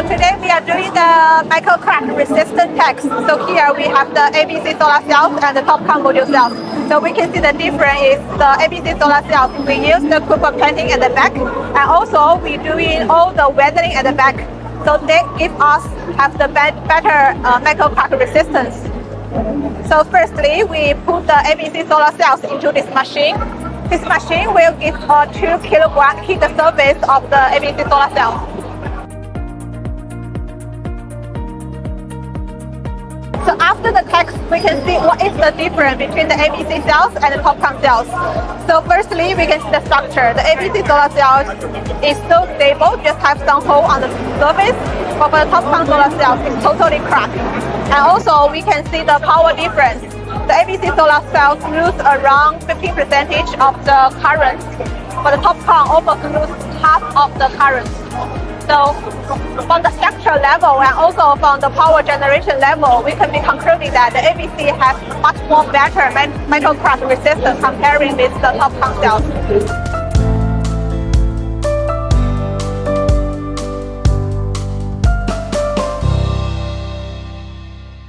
today we are doing the micro crack resistant text. So here we have the ABC solar cells and the TOPCon module cells. So we can see the difference is the ABC solar cells. We use the Cooper plating at the back, and also we doing all the weathering at the back. So they give us have the better micro crack resistance. So firstly, we put the ABC solar cells into this machine. This machine will give a 2 kilogram heat surface of the ABC solar cells. So after the text, we can see what is the difference between the ABC cells and the TOPCon cells. So firstly, we can see the structure. The ABC solar cells is so stable, just have some hole on the surface, but for the TOPCon solar cells, it's totally cracked. And also, we can see the power difference. The ABC solar cells lose around 15% of the current, but the TOPCon almost lose half of the current. So from the structural level and also from the power generation level, we can be concluding that the ABC has much more better micro crack resistance comparing with the TOPCon cells.